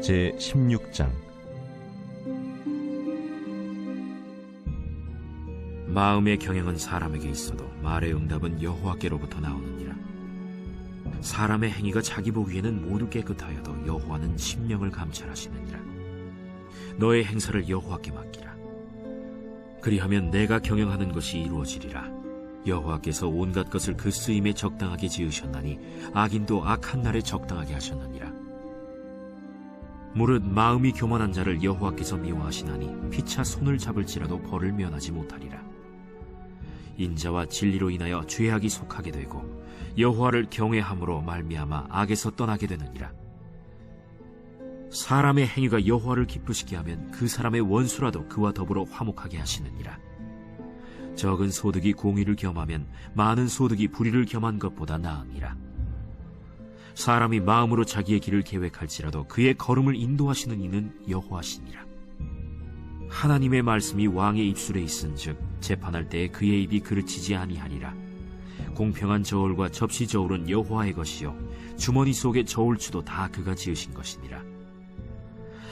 제16장. 마음의 경영은 사람에게 있어도 말의 응답은 여호와께로부터 나오느니라. 사람의 행위가 자기 보기에는 모두 깨끗하여도 여호와는 심령을 감찰하시느니라. 너의 행사를 여호와께 맡기라. 그리하면 내가 경영하는 것이 이루어지리라. 여호와께서 온갖 것을 그 쓰임에 적당하게 지으셨나니 악인도 악한 날에 적당하게 하셨느니라. 무릇 마음이 교만한 자를 여호와께서 미워하시나니 피차 손을 잡을지라도 벌을 면하지 못하리라. 인자와 진리로 인하여 죄악이 속하게 되고 여호와를 경외함으로 말미암아 악에서 떠나게 되느니라. 사람의 행위가 여호와를 기쁘시게 하면 그 사람의 원수라도 그와 더불어 화목하게 하시느니라. 적은 소득이 공의를 겸하면 많은 소득이 불의를 겸한 것보다 나으니라. 사람이 마음으로 자기의 길을 계획할지라도 그의 걸음을 인도하시는 이는 여호와시니라. 하나님의 말씀이 왕의 입술에 있은즉 재판할 때에 그의 입이 그르치지 아니하리라. 공평한 저울과 접시 저울은 여호와의 것이요 주머니 속의 저울추도 다 그가 지으신 것이니라.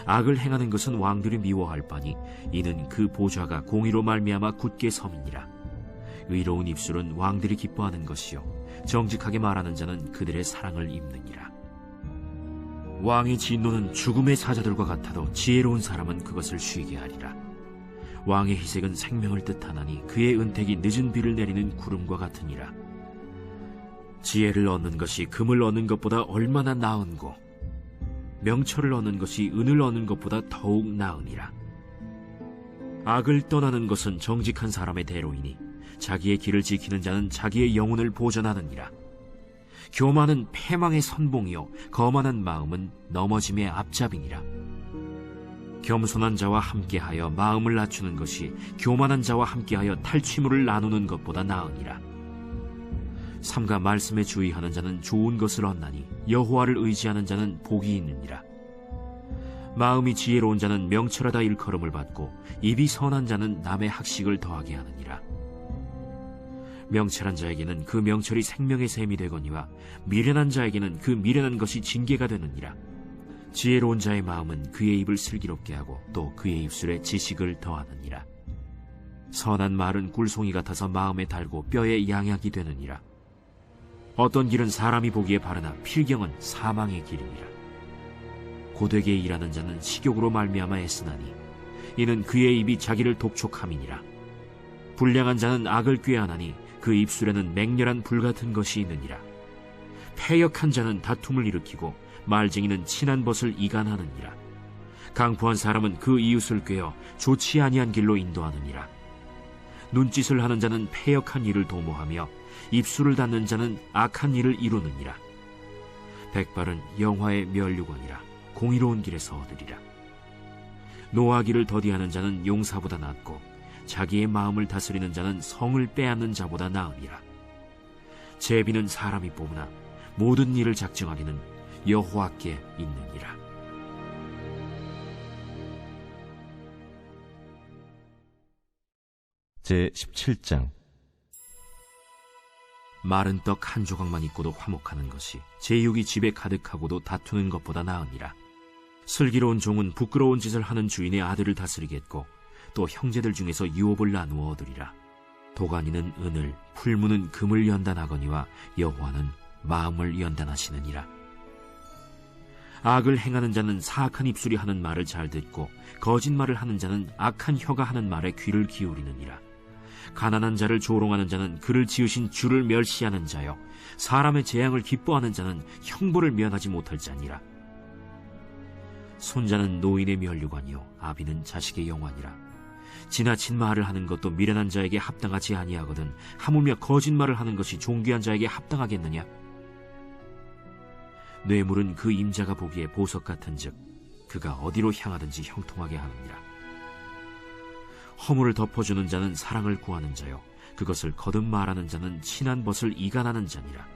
악을 행하는 것은 왕들이 미워할 바니 이는 그 보좌가 공의로 말미암아 굳게 섬이니라. 의로운 입술은 왕들이 기뻐하는 것이요 정직하게 말하는 자는 그들의 사랑을 입느니라. 왕의 진노는 죽음의 사자들과 같아도 지혜로운 사람은 그것을 쉬게 하리라. 왕의 희색은 생명을 뜻하나니 그의 은택이 늦은 비를 내리는 구름과 같으니라. 지혜를 얻는 것이 금을 얻는 것보다 얼마나 나은고 명철을 얻는 것이 은을 얻는 것보다 더욱 나으니라. 악을 떠나는 것은 정직한 사람의 대로이니 자기의 길을 지키는 자는 자기의 영혼을 보전하느니라. 교만은 패망의 선봉이요 거만한 마음은 넘어짐의 앞잡이니라. 겸손한 자와 함께하여 마음을 낮추는 것이 교만한 자와 함께하여 탈취물을 나누는 것보다 나으니라. 삼가 말씀에 주의하는 자는 좋은 것을 얻나니 여호와를 의지하는 자는 복이 있느니라. 마음이 지혜로운 자는 명철하다 일컬음을 받고 입이 선한 자는 남의 학식을 더하게 하느니라. 명철한 자에게는 그 명철이 생명의 샘이 되거니와 미련한 자에게는 그 미련한 것이 징계가 되느니라. 지혜로운 자의 마음은 그의 입을 슬기롭게 하고 또 그의 입술에 지식을 더하느니라. 선한 말은 꿀송이 같아서 마음에 달고 뼈에 양약이 되느니라. 어떤 길은 사람이 보기에 바르나 필경은 사망의 길이니라. 고되게 일하는 자는 식욕으로 말미암아 애쓰나니 이는 그의 입이 자기를 독촉함이니라. 불량한 자는 악을 꾀하나니 그 입술에는 맹렬한 불같은 것이 있느니라. 패역한 자는 다툼을 일으키고 말쟁이는 친한 벗을 이간하느니라. 강포한 사람은 그 이웃을 꾀어 좋지 아니한 길로 인도하느니라. 눈짓을 하는 자는 패역한 일을 도모하며 입술을 닫는 자는 악한 일을 이루느니라. 백발은 영화의 면류관이라 공의로운 길에서 얻으리라. 노하기를 더디하는 자는 용사보다 낫고 자기의 마음을 다스리는 자는 성을 빼앗는 자보다 나으니라. 제비는 사람이 뽑으나 모든 일을 작정하기는 여호와께 있느니라. 제17장. 마른 떡 한 조각만 있고도 화목하는 것이 제육이 집에 가득하고도 다투는 것보다 나으니라. 슬기로운 종은 부끄러운 짓을 하는 주인의 아들을 다스리겠고 또 형제들 중에서 유업을 나누어 얻으리라. 도가니는 은을, 풀무는 금을 연단하거니와 여호와는 마음을 연단하시느니라. 악을 행하는 자는 사악한 입술이 하는 말을 잘 듣고 거짓말을 하는 자는 악한 혀가 하는 말에 귀를 기울이느니라. 가난한 자를 조롱하는 자는 그를 지으신 주를 멸시하는 자요 사람의 재앙을 기뻐하는 자는 형벌을 면하지 못할 자니라. 손자는 노인의 면류관이요 아비는 자식의 영환이라. 지나친 말을 하는 것도 미련한 자에게 합당하지 아니하거든 하물며 거짓말을 하는 것이 존귀한 자에게 합당하겠느냐. 뇌물은 그 임자가 보기에 보석 같은즉 그가 어디로 향하든지 형통하게 하느니라. 허물을 덮어주는 자는 사랑을 구하는 자요 그것을 거듭 말하는 자는 친한 벗을 이간하는 자니라.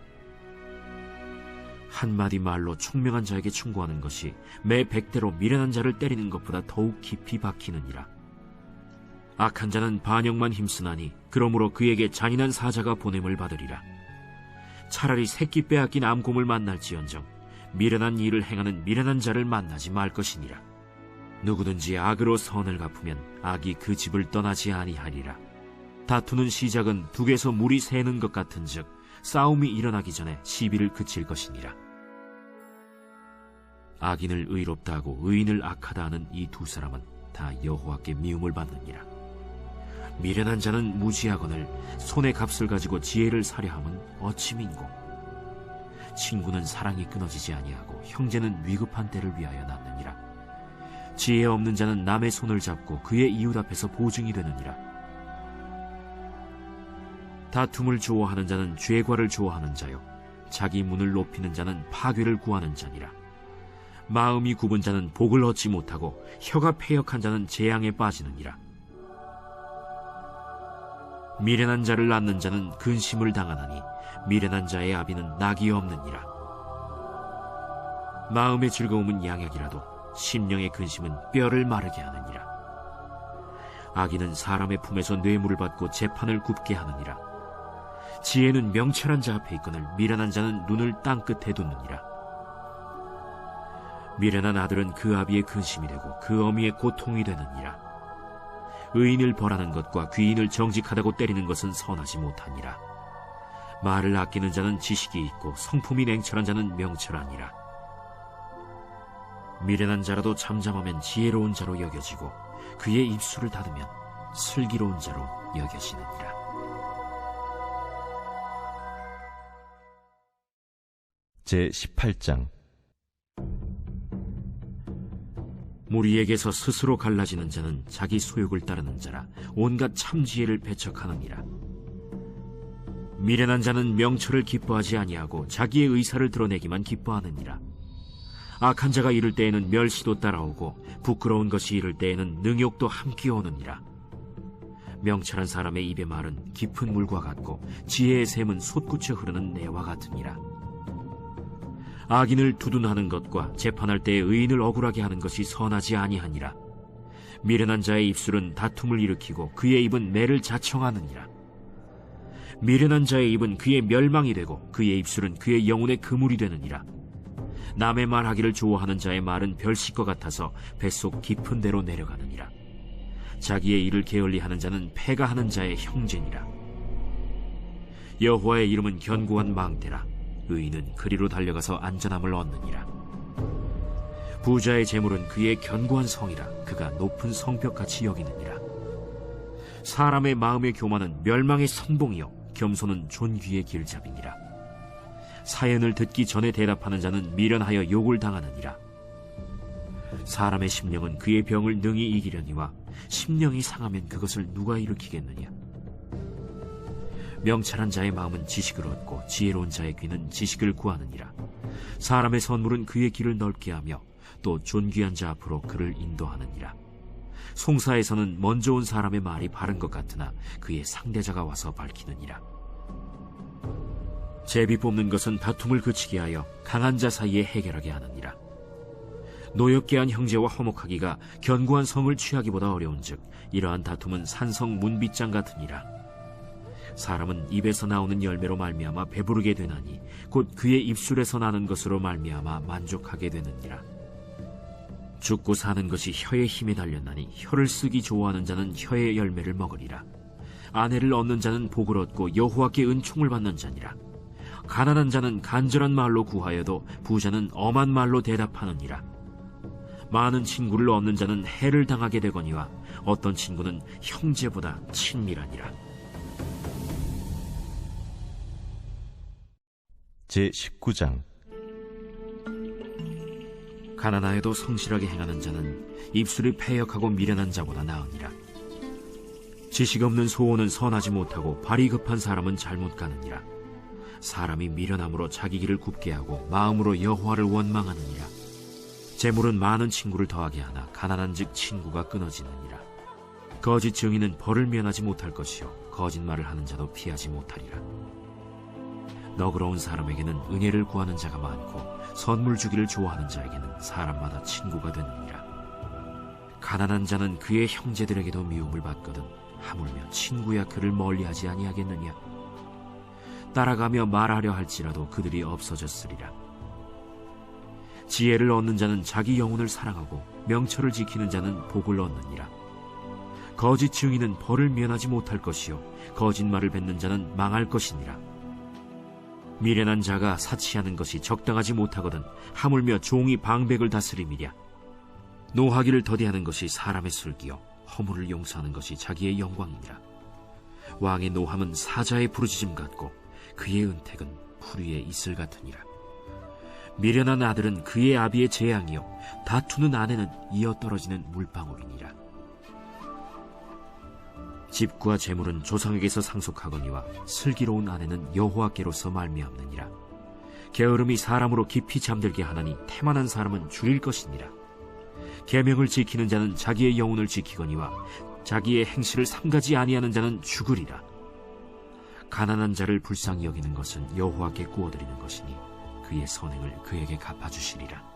한마디 말로 총명한 자에게 충고하는 것이 매 100대로 미련한 자를 때리는 것보다 더욱 깊이 박히느니라. 악한 자는 반역만 힘쓰나니 그러므로 그에게 잔인한 사자가 보냄을 받으리라. 차라리 새끼 빼앗긴 암곰을 만날지언정 미련한 일을 행하는 미련한 자를 만나지 말 것이니라. 누구든지 악으로 선을 갚으면 악이 그 집을 떠나지 아니하리라. 다투는 시작은 둑에서 물이 새는 것 같은즉 싸움이 일어나기 전에 시비를 그칠 것이니라. 악인을 의롭다 하고 의인을 악하다 하는 이 두 사람은 다 여호와께 미움을 받느니라. 미련한 자는 무지하거늘 손의 값을 가지고 지혜를 사려함은 어찌 민고. 친구는 사랑이 끊어지지 아니하고 형제는 위급한 때를 위하여 낳느니라. 지혜 없는 자는 남의 손을 잡고 그의 이웃 앞에서 보증이 되느니라. 다툼을 좋아하는 자는 죄과를 좋아하는 자요 자기 문을 높이는 자는 파괴를 구하는 자니라. 마음이 굽은 자는 복을 얻지 못하고 혀가 패역한 자는 재앙에 빠지느니라. 미련한 자를 낳는 자는 근심을 당하나니 미련한 자의 아비는 낙이 없느니라. 마음의 즐거움은 양약이라도 심령의 근심은 뼈를 마르게 하느니라. 악인은 사람의 품에서 뇌물을 받고 재판을 굽게 하느니라. 지혜는 명철한 자 앞에 있거늘 미련한 자는 눈을 땅끝에 두느니라. 미련한 아들은 그 아비의 근심이 되고 그 어미의 고통이 되느니라. 의인을 벌하는 것과 귀인을 정직하다고 때리는 것은 선하지 못하니라. 말을 아끼는 자는 지식이 있고 성품이 냉철한 자는 명철하니라. 미련한 자라도 잠잠하면 지혜로운 자로 여겨지고 그의 입술을 닫으면 슬기로운 자로 여겨지느니라. 제18장 무리에게서 스스로 갈라지는 자는 자기 소욕을 따르는 자라 온갖 참지혜를 배척하느니라. 미련한 자는 명철을 기뻐하지 아니하고 자기의 의사를 드러내기만 기뻐하느니라. 악한 자가 이를 때에는 멸시도 따라오고 부끄러운 것이 이를 때에는 능욕도 함께 오느니라. 명철한 사람의 입의 말은 깊은 물과 같고 지혜의 샘은 솟구쳐 흐르는 내와 같으니라. 악인을 두둔하는 것과 재판할 때에 의인을 억울하게 하는 것이 선하지 아니하니라. 미련한 자의 입술은 다툼을 일으키고 그의 입은 매를 자청하느니라. 미련한 자의 입은 그의 멸망이 되고 그의 입술은 그의 영혼의 그물이 되느니라. 남의 말하기를 좋아하는 자의 말은 별식과 같아서 뱃속 깊은 데로 내려가느니라. 자기의 일을 게을리하는 자는 패가 하는 자의 형제니라. 여호와의 이름은 견고한 망대라. 의인은 그리로 달려가서 안전함을 얻느니라. 부자의 재물은 그의 견고한 성이라. 그가 높은 성벽같이 여기느니라. 사람의 마음의 교만은 멸망의 선봉이요 겸손은 존귀의 길잡이니라. 사연을 듣기 전에 대답하는 자는 미련하여 욕을 당하느니라. 사람의 심령은 그의 병을 능히 이기려니와 심령이 상하면 그것을 누가 일으키겠느냐. 명철한 자의 마음은 지식을 얻고 지혜로운 자의 귀는 지식을 구하느니라. 사람의 선물은 그의 길을 넓게 하며 또 존귀한 자 앞으로 그를 인도하느니라. 송사에서는 먼저 온 사람의 말이 바른 것 같으나 그의 상대자가 와서 밝히느니라. 제비 뽑는 것은 다툼을 그치게 하여 강한 자 사이에 해결하게 하느니라. 노엽게 한 형제와 화목하기가 견고한 성을 취하기보다 어려운즉 이러한 다툼은 산성 문빗장 같으니라. 사람은 입에서 나오는 열매로 말미암아 배부르게 되나니 곧 그의 입술에서 나는 것으로 말미암아 만족하게 되느니라. 죽고 사는 것이 혀의 힘에 달렸나니 혀를 쓰기 좋아하는 자는 혀의 열매를 먹으리라. 아내를 얻는 자는 복을 얻고 여호와께 은총을 받는 자니라. 가난한 자는 간절한 말로 구하여도 부자는 엄한 말로 대답하느니라. 많은 친구를 얻는 자는 해를 당하게 되거니와 어떤 친구는 형제보다 친밀하니라. 제19장 가난하여도 성실하게 행하는 자는 입술이 패역하고 미련한 자보다 나으니라. 지식 없는 소원은 선하지 못하고 발이 급한 사람은 잘못 가느니라. 사람이 미련함으로 자기 길을 굽게 하고 마음으로 여호와를 원망하느니라. 재물은 많은 친구를 더하게 하나 가난한즉 친구가 끊어지느니라. 거짓 증인은 벌을 면하지 못할 것이요 거짓말을 하는 자도 피하지 못하리라. 너그러운 사람에게는 은혜를 구하는 자가 많고 선물 주기를 좋아하는 자에게는 사람마다 친구가 되느니라. 가난한 자는 그의 형제들에게도 미움을 받거든 하물며 친구야 그를 멀리하지 아니하겠느냐. 따라가며 말하려 할지라도 그들이 없어졌으리라. 지혜를 얻는 자는 자기 영혼을 사랑하고 명철을 지키는 자는 복을 얻느니라. 거짓 증인은 벌을 면하지 못할 것이요 거짓말을 뱉는 자는 망할 것이니라. 미련한 자가 사치하는 것이 적당하지 못하거든 하물며 종이 방백을 다스림이랴. 노하기를 더디하는 것이 사람의 슬기요 허물을 용서하는 것이 자기의 영광이니라. 왕의 노함은 사자의 부르짖음 같고 그의 은택은 풀 위에 이슬 같으니라. 미련한 아들은 그의 아비의 재앙이요 다투는 아내는 이어 떨어지는 물방울이니라. 집과 재물은 조상에게서 상속하거니와 슬기로운 아내는 여호와께로서 말미암느니라. 게으름이 사람으로 깊이 잠들게 하나니 태만한 사람은 줄일 것이니라. 계명을 지키는 자는 자기의 영혼을 지키거니와 자기의 행실을 삼가지 아니하는 자는 죽으리라. 가난한 자를 불쌍히 여기는 것은 여호와께 구워드리는 것이니 그의 선행을 그에게 갚아주시리라.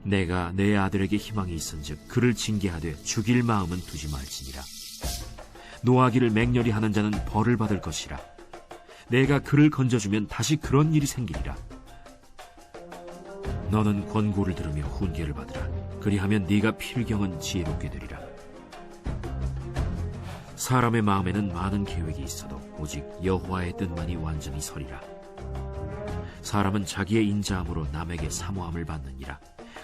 내가 내 아들에게 희망이 있은즉 그를 징계하되 죽일 마음은 두지 말지니라. 노하기를 맹렬히 하는 자는 벌을 받을 것이라. 내가 그를 건져주면 다시 그런 일이 생기리라. 너는 권고를 들으며 훈계를 받으라. 그리하면 네가 필경은 지혜롭게 되리라. 사람의 마음에는 많은 계획이 있어도 오직 여호와의 뜻만이 완전히 서리라. 사람은 자기의 인자함으로 남에게 사모함을 받느니라.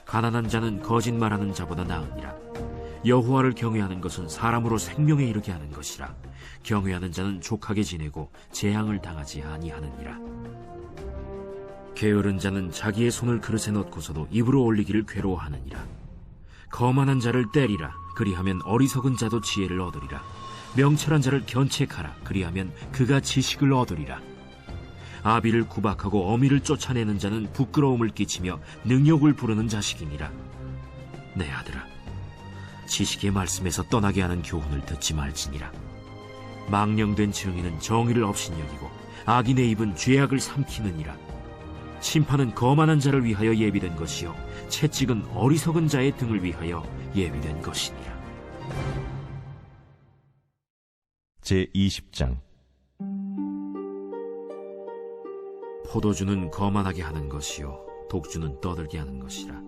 가난한 자는 거짓말하는 자보다 나으니라. 여호와를 경외하는 것은 사람으로 생명에 이르게 하는 것이라. 경외하는 자는 족하게 지내고 재앙을 당하지 아니하느니라. 게으른 자는 자기의 손을 그릇에 넣고서도 입으로 올리기를 괴로워하느니라. 거만한 자를 때리라. 그리하면 어리석은 자도 지혜를 얻으리라. 명철한 자를 견책하라. 그리하면 그가 지식을 얻으리라. 아비를 구박하고 어미를 쫓아내는 자는 부끄러움을 끼치며 능욕을 부르는 자식이니라. 내 아들아, 지식의 말씀에서 떠나게 하는 교훈을 듣지 말지니라. 망령된 증인은 정의를 업신여기고 악인의 입은 죄악을 삼키느니라. 심판은 거만한 자를 위하여 예비된 것이요 채찍은 어리석은 자의 등을 위하여 예비된 것이니라. 제20장 포도주는 거만하게 하는 것이요 독주는 떠들게 하는 것이라.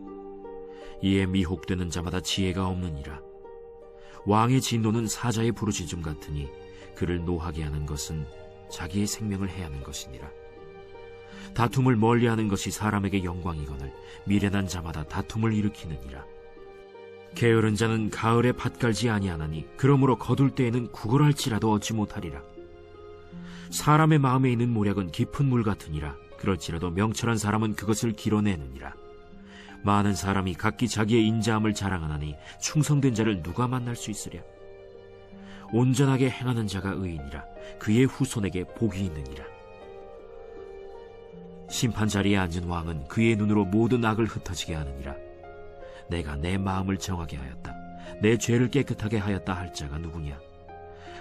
이에 미혹되는 자마다 지혜가 없느니라. 왕의 진노는 사자의 부르짖음 같으니 그를 노하게 하는 것은 자기의 생명을 해하는 것이니라. 다툼을 멀리하는 것이 사람에게 영광이거늘 미련한 자마다 다툼을 일으키느니라. 게으른 자는 가을에 밭 갈지 아니하나니 그러므로 거둘 때에는 구걸할지라도 얻지 못하리라. 사람의 마음에 있는 모략은 깊은 물 같으니라. 그럴지라도 명철한 사람은 그것을 길어내느니라. 많은 사람이 각기 자기의 인자함을 자랑하나니 충성된 자를 누가 만날 수 있으랴. 온전하게 행하는 자가 의인이라. 그의 후손에게 복이 있느니라. 심판 자리에 앉은 왕은 그의 눈으로 모든 악을 흩어지게 하느니라. 내가 내 마음을 정하게 하였다. 내 죄를 깨끗하게 하였다 할 자가 누구냐.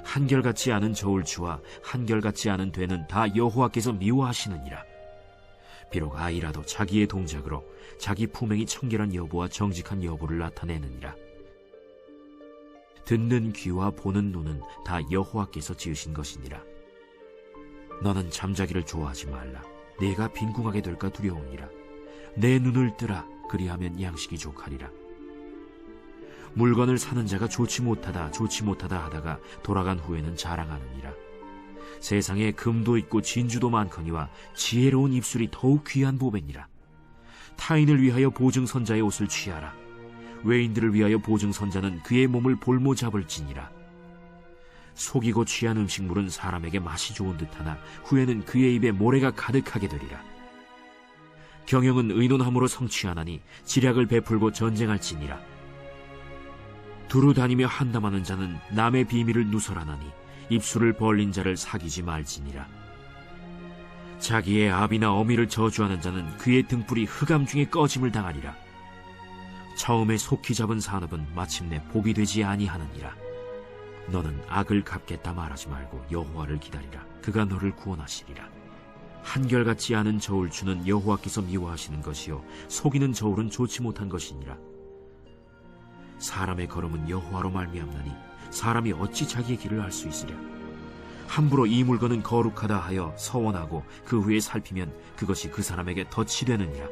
한결같지 않은 저울추와 한결같지 않은 되는 다 여호와께서 미워하시느니라. 비록 아이라도 자기의 동작으로 자기 품행이 청결한 여부와 정직한 여부를 나타내느니라. 듣는 귀와 보는 눈은 다 여호와께서 지으신 것이니라. 너는 잠자기를 좋아하지 말라. 네가 빈궁하게 될까 두려우니라. 내 눈을 뜨라. 그리하면 양식이 족하리라. 물건을 사는 자가 좋지 못하다 하다가 돌아간 후에는 자랑하느니라. 세상에 금도 있고 진주도 많거니와 지혜로운 입술이 더욱 귀한 보배니라. 타인을 위하여 보증선자의 옷을 취하라. 외인들을 위하여 보증선자는 그의 몸을 볼모 잡을지니라. 속이고 취한 음식물은 사람에게 맛이 좋은 듯하나 후에는 그의 입에 모래가 가득하게 되리라. 경영은 의논함으로 성취하나니 지략을 베풀고 전쟁할지니라. 두루 다니며 한담하는 자는 남의 비밀을 누설하나니 입술을 벌린 자를 사귀지 말지니라. 자기의 아비나 어미를 저주하는 자는 그의 등불이 흑암 중에 꺼짐을 당하리라. 처음에 속히 잡은 산업은 마침내 복이 되지 아니하느니라. 너는 악을 갚겠다 말하지 말고 여호와를 기다리라. 그가 너를 구원하시리라. 한결같지 않은 저울추는 여호와께서 미워하시는 것이요 속이는 저울은 좋지 못한 것이니라. 사람의 걸음은 여호와로 말미암나니 사람이 어찌 자기의 길을 알 수 있으랴. 함부로 이 물건은 거룩하다 하여 서원하고 그 후에 살피면 그것이 그 사람에게 덫이 되느니라.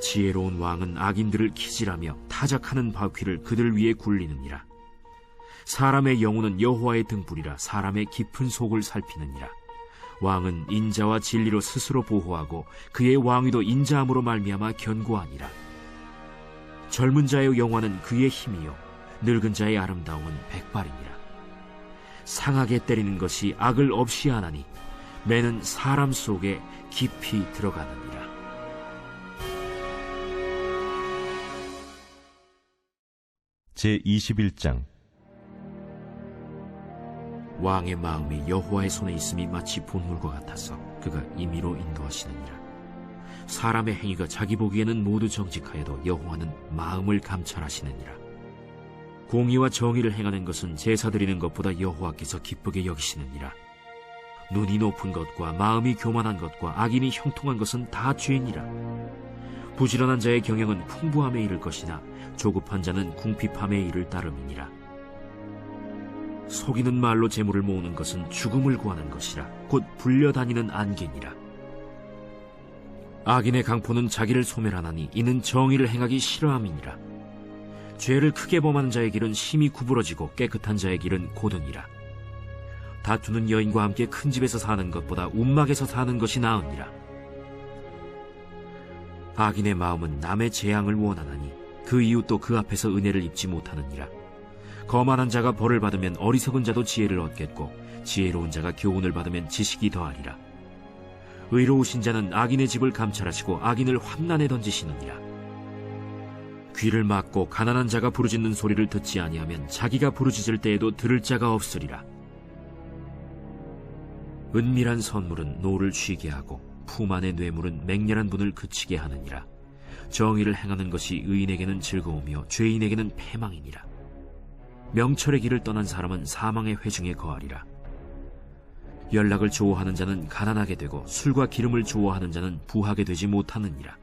지혜로운 왕은 악인들을 키질하며 타작하는 바퀴를 그들 위에 굴리느니라. 사람의 영혼은 여호와의 등불이라 사람의 깊은 속을 살피느니라. 왕은 인자와 진리로 스스로 보호하고 그의 왕위도 인자함으로 말미암아 견고하니라. 젊은 자의 영화는 그의 힘이요 늙은 자의 아름다움은 백발이니라. 상하게 때리는 것이 악을 없이 하나니 매는 사람 속에 깊이 들어가느니라. 제21장. 왕의 마음이 여호와의 손에 있음이 마치 본물과 같아서 그가 임의로 인도하시느니라. 사람의 행위가 자기 보기에는 모두 정직하여도 여호와는 마음을 감찰하시느니라. 공의와 정의를 행하는 것은 제사 드리는 것보다 여호와께서 기쁘게 여기시느니라. 눈이 높은 것과 마음이 교만한 것과 악인이 형통한 것은 다 죄니라. 부지런한 자의 경영은 풍부함에 이를 것이나 조급한 자는 궁핍함에 이를 따름이니라. 속이는 말로 재물을 모으는 것은 죽음을 구하는 것이라 곧 불려다니는 안개니라. 악인의 강포는 자기를 소멸하나니 이는 정의를 행하기 싫어함이니라. 죄를 크게 범하는 자의 길은 심히 구부러지고 깨끗한 자의 길은 고드니라. 다투는 여인과 함께 큰 집에서 사는 것보다 움막에서 사는 것이 나으니라. 악인의 마음은 남의 재앙을 원하나니 그 이웃도 그 앞에서 은혜를 입지 못하느니라. 거만한 자가 벌을 받으면 어리석은 자도 지혜를 얻겠고 지혜로운 자가 교훈을 받으면 지식이 더하리라. 의로우신 자는 악인의 집을 감찰하시고 악인을 환난에 던지시느니라. 귀를 막고 가난한 자가 부르짖는 소리를 듣지 아니하면 자기가 부르짖을 때에도 들을 자가 없으리라. 은밀한 선물은 노를 쉬게 하고 품 안의 뇌물은 맹렬한 분을 그치게 하느니라. 정의를 행하는 것이 의인에게는 즐거우며 죄인에게는 패망이니라. 명철의 길을 떠난 사람은 사망의 회중에 거하리라. 연락을 좋아하는 자는 가난하게 되고 술과 기름을 좋아하는 자는 부하게 되지 못하느니라.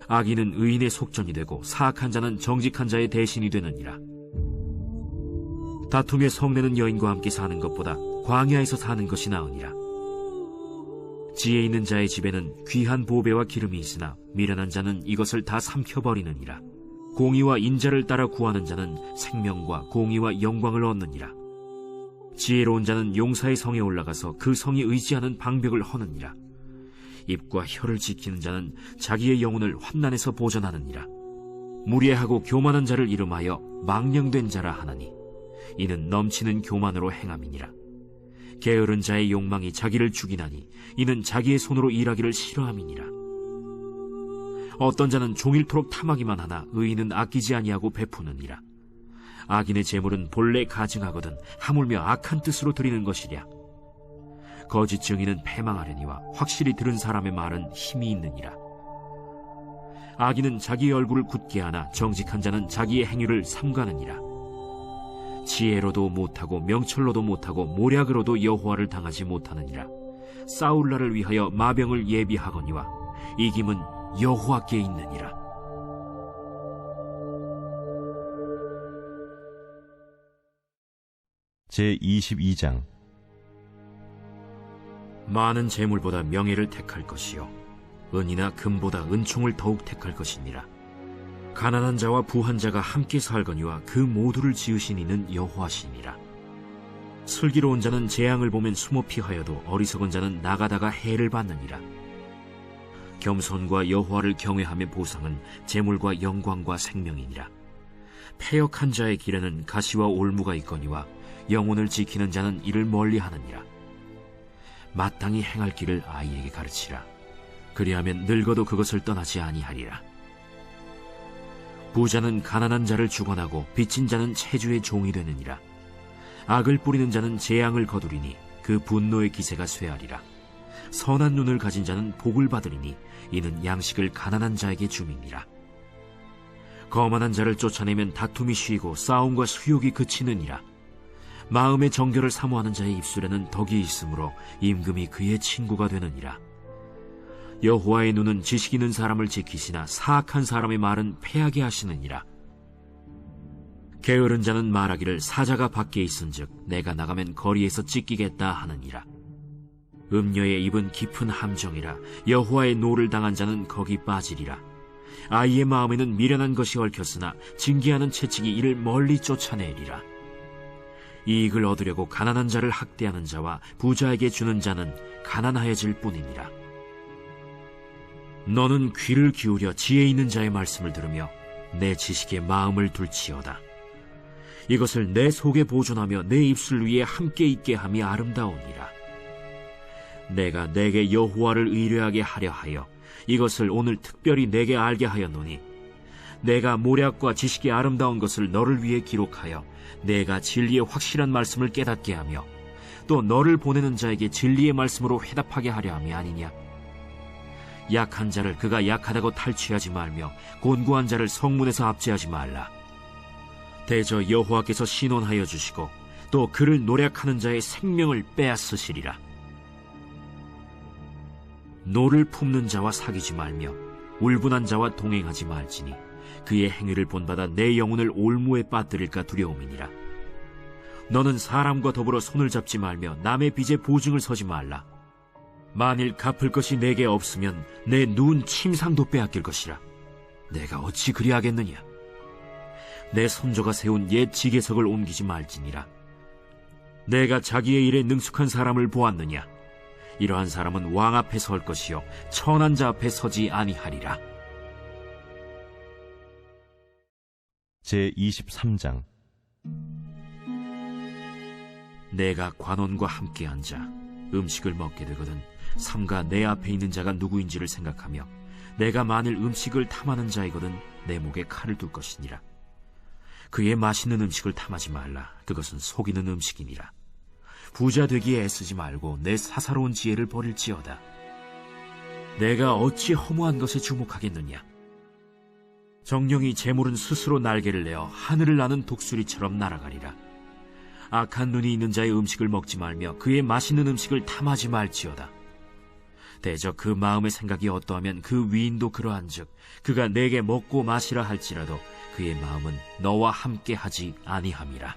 악인은 의인의 속전이 되고 사악한 자는 정직한 자의 대신이 되느니라. 다툼에 성내는 여인과 함께 사는 것보다 광야에서 사는 것이 나으니라. 지혜 있는 자의 집에는 귀한 보배와 기름이 있으나 미련한 자는 이것을 다 삼켜버리느니라. 공의와 인자를 따라 구하는 자는 생명과 공의와 영광을 얻느니라. 지혜로운 자는 용사의 성에 올라가서 그 성이 의지하는 방벽을 허느니라. 입과 혀를 지키는 자는 자기의 영혼을 환난에서 보전하느니라. 무례하고 교만한 자를 이름하여 망령된 자라 하나니 이는 넘치는 교만으로 행함이니라. 게으른 자의 욕망이 자기를 죽이나니 이는 자기의 손으로 일하기를 싫어함이니라. 어떤 자는 종일토록 탐하기만 하나 의인은 아끼지 아니하고 베푸느니라. 악인의 재물은 본래 가증하거든 하물며 악한 뜻으로 드리는 것이랴. 거짓 증인은 패망하려니와 확실히 들은 사람의 말은 힘이 있느니라. 악인은 자기의 얼굴을 굳게 하나 정직한 자는 자기의 행위를 삼가느니라. 지혜로도 못하고 명철로도 못하고 모략으로도 여호와를 당하지 못하느니라. 싸울 날을 위하여 마병을 예비하거니와 이김은 여호와께 있느니라. 제22장. 많은 재물보다 명예를 택할 것이요 은이나 금보다 은총을 더욱 택할 것이니라. 가난한 자와 부한 자가 함께 살거니와 그 모두를 지으신 이는 여호와시니라. 슬기로운 자는 재앙을 보면 숨어 피하여도 어리석은 자는 나가다가 해를 받느니라. 겸손과 여호와를 경외함의 보상은 재물과 영광과 생명이니라. 패역한 자의 길에는 가시와 올무가 있거니와 영혼을 지키는 자는 이를 멀리하느니라. 마땅히 행할 길을 아이에게 가르치라. 그리하면 늙어도 그것을 떠나지 아니하리라. 부자는 가난한 자를 주관하고 빚진 자는 체주의 종이 되느니라. 악을 뿌리는 자는 재앙을 거두리니 그 분노의 기세가 쇠하리라. 선한 눈을 가진 자는 복을 받으리니 이는 양식을 가난한 자에게 줌이니라. 거만한 자를 쫓아내면 다툼이 쉬고 싸움과 수욕이 그치느니라. 마음의 정결을 사모하는 자의 입술에는 덕이 있으므로 임금이 그의 친구가 되느니라. 여호와의 눈은 지식 있는 사람을 지키시나 사악한 사람의 말은 패하게 하시느니라. 게으른 자는 말하기를 사자가 밖에 있은즉 내가 나가면 거리에서 찢기겠다 하느니라. 음녀의 입은 깊은 함정이라 여호와의 노를 당한 자는 거기 빠지리라. 아이의 마음에는 미련한 것이 얽혔으나 징계하는 채찍이 이를 멀리 쫓아내리라. 이익을 얻으려고 가난한 자를 학대하는 자와 부자에게 주는 자는 가난하여질 뿐이니라. 너는 귀를 기울여 지혜 있는 자의 말씀을 들으며 내 지식에 마음을 둘지어다. 이것을 내 속에 보존하며 내 입술 위에 함께 있게 함이 아름다우니라. 내가 내게 여호와를 의뢰하게 하려 하여 이것을 오늘 특별히 내게 알게 하였노니, 내가 모략과 지식의 아름다운 것을 너를 위해 기록하여 내가 진리의 확실한 말씀을 깨닫게 하며 또 너를 보내는 자에게 진리의 말씀으로 회답하게 하려 함이 아니냐. 약한 자를 그가 약하다고 탈취하지 말며 곤고한 자를 성문에서 압제하지 말라. 대저 여호와께서 신원하여 주시고 또 그를 노략하는 자의 생명을 빼앗으시리라. 노를 품는 자와 사귀지 말며 울분한 자와 동행하지 말지니 그의 행위를 본받아 내 영혼을 올무에 빠뜨릴까 두려움이니라. 너는 사람과 더불어 손을 잡지 말며 남의 빚에 보증을 서지 말라. 만일 갚을 것이 내게 없으면 내 누운 침상도 빼앗길 것이라. 내가 어찌 그리하겠느냐. 내 손조가 세운 옛 지게석을 옮기지 말지니라. 내가 자기의 일에 능숙한 사람을 보았느냐. 이러한 사람은 왕 앞에 설 것이요 천한 자 앞에 서지 아니하리라. 제23장. 내가 관원과 함께 앉아 음식을 먹게 되거든 삼가 내 앞에 있는 자가 누구인지를 생각하며 내가 만일 음식을 탐하는 자이거든 내 목에 칼을 둘 것이니라. 그의 맛있는 음식을 탐하지 말라. 그것은 속이는 음식이니라. 부자 되기에 애쓰지 말고 내 사사로운 지혜를 버릴지어다. 내가 어찌 허무한 것에 주목하겠느냐. 정령이 재물은 스스로 날개를 내어 하늘을 나는 독수리처럼 날아가리라. 악한 눈이 있는 자의 음식을 먹지 말며 그의 맛있는 음식을 탐하지 말지어다. 대저 그 마음의 생각이 어떠하면 그 위인도 그러한즉 그가 내게 먹고 마시라 할지라도 그의 마음은 너와 함께 하지 아니함이라.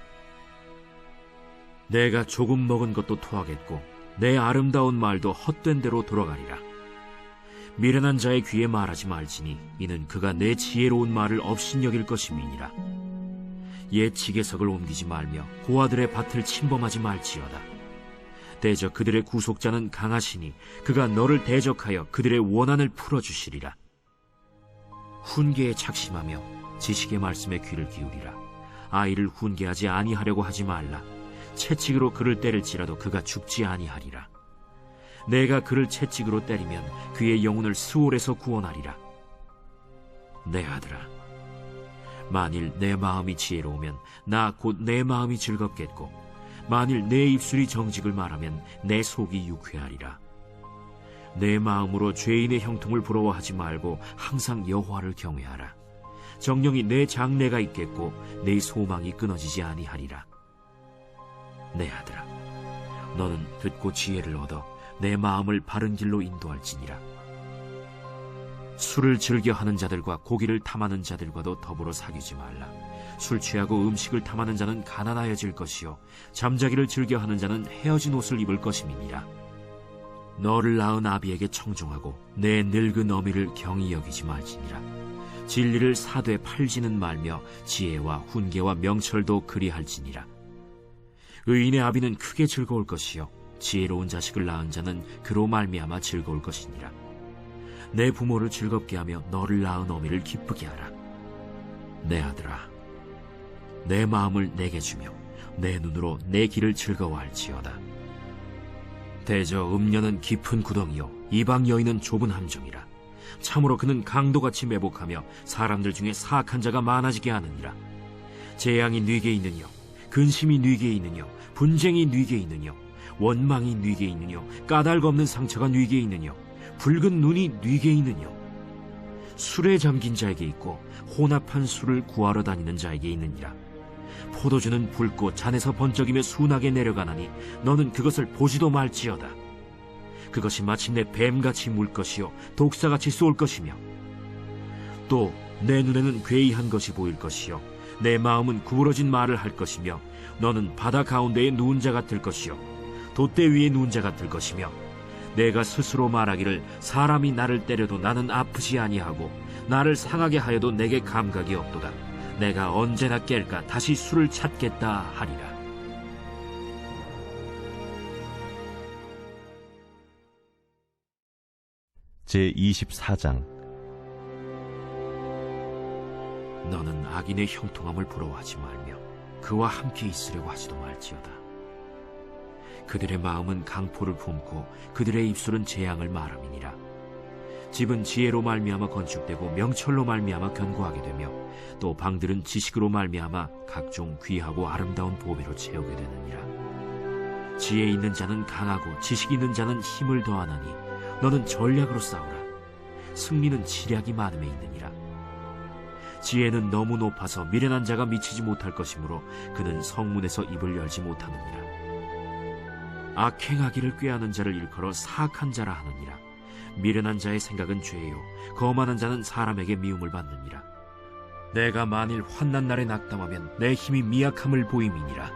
내가 조금 먹은 것도 토하겠고 내 아름다운 말도 헛된 대로 돌아가리라. 미련한 자의 귀에 말하지 말지니 이는 그가 내 지혜로운 말을 업신여길 것임이니라. 옛 지게석을 옮기지 말며 고아들의 밭을 침범하지 말지어다. 대저 그들의 구속자는 강하시니 그가 너를 대적하여 그들의 원한을 풀어주시리라. 훈계에 착심하며 지식의 말씀에 귀를 기울이라. 아이를 훈계하지 아니하려고 하지 말라. 채찍으로 그를 때릴지라도 그가 죽지 아니하리라. 내가 그를 채찍으로 때리면 그의 영혼을 스올에서 구원하리라. 내 아들아, 만일 내 마음이 지혜로우면 나 곧 내 마음이 즐겁겠고 만일 내 입술이 정직을 말하면 내 속이 유쾌하리라. 내 마음으로 죄인의 형통을 부러워하지 말고 항상 여호와를 경외하라. 정령이 내 장래가 있겠고 내 소망이 끊어지지 아니하리라. 내 아들아, 너는 듣고 지혜를 얻어 내 마음을 바른 길로 인도할지니라. 술을 즐겨 하는 자들과 고기를 탐하는 자들과도 더불어 사귀지 말라. 술 취하고 음식을 탐하는 자는 가난하여질 것이요 잠자기를 즐겨 하는 자는 헤어진 옷을 입을 것임이니라. 너를 낳은 아비에게 청종하고 내 늙은 어미를 경히 여기지 말지니라. 진리를 사되 팔지는 말며 지혜와 훈계와 명철도 그리할지니라. 의인의 아비는 크게 즐거울 것이요 지혜로운 자식을 낳은 자는 그로 말미암아 즐거울 것이니라. 내 부모를 즐겁게 하며 너를 낳은 어미를 기쁘게 하라. 내 아들아, 내 마음을 내게 주며 내 눈으로 내 길을 즐거워할지어다. 대저 음녀는 깊은 구덩이요 이방 여인은 좁은 함정이라. 참으로 그는 강도같이 매복하며 사람들 중에 사악한 자가 많아지게 하느니라. 재앙이 네게 있느뇨, 근심이 네게 있느뇨, 분쟁이 네게 있느뇨, 원망이 네게 있느뇨, 까닭 없는 상처가 네게 있느뇨, 붉은 눈이 네게 있느뇨. 술에 잠긴 자에게 있고 혼합한 술을 구하러 다니는 자에게 있느니라. 포도주는 붉고 잔에서 번쩍이며 순하게 내려가나니 너는 그것을 보지도 말지어다. 그것이 마침내 뱀같이 물 것이요 독사같이 쏠 것이며 또 내 눈에는 괴이한 것이 보일 것이요 내 마음은 구부러진 말을 할 것이며 너는 바다 가운데에 누운 자 같을 것이요 돛대 위에 누운 자 같을 것이며 내가 스스로 말하기를 사람이 나를 때려도 나는 아프지 아니하고 나를 상하게 하여도 내게 감각이 없도다. 내가 언제나 깰까 다시 술을 찾겠다 하리라. 제24장. 너는 악인의 형통함을 부러워하지 말며 그와 함께 있으려고 하지도 말지어다. 그들의 마음은 강포를 품고 그들의 입술은 재앙을 말함이니라. 집은 지혜로 말미암아 건축되고 명철로 말미암아 견고하게 되며 또 방들은 지식으로 말미암아 각종 귀하고 아름다운 보배로 채우게 되느니라. 지혜 있는 자는 강하고 지식 있는 자는 힘을 더하나니 너는 전략으로 싸우라. 승리는 지략이 많음에 있느니라. 지혜는 너무 높아서 미련한 자가 미치지 못할 것이므로 그는 성문에서 입을 열지 못하느니라. 악행하기를 꾀하는 자를 일컬어 사악한 자라 하느니라. 미련한 자의 생각은 죄요 거만한 자는 사람에게 미움을 받느니라. 내가 만일 환난 날에 낙담하면 내 힘이 미약함을 보임이니라.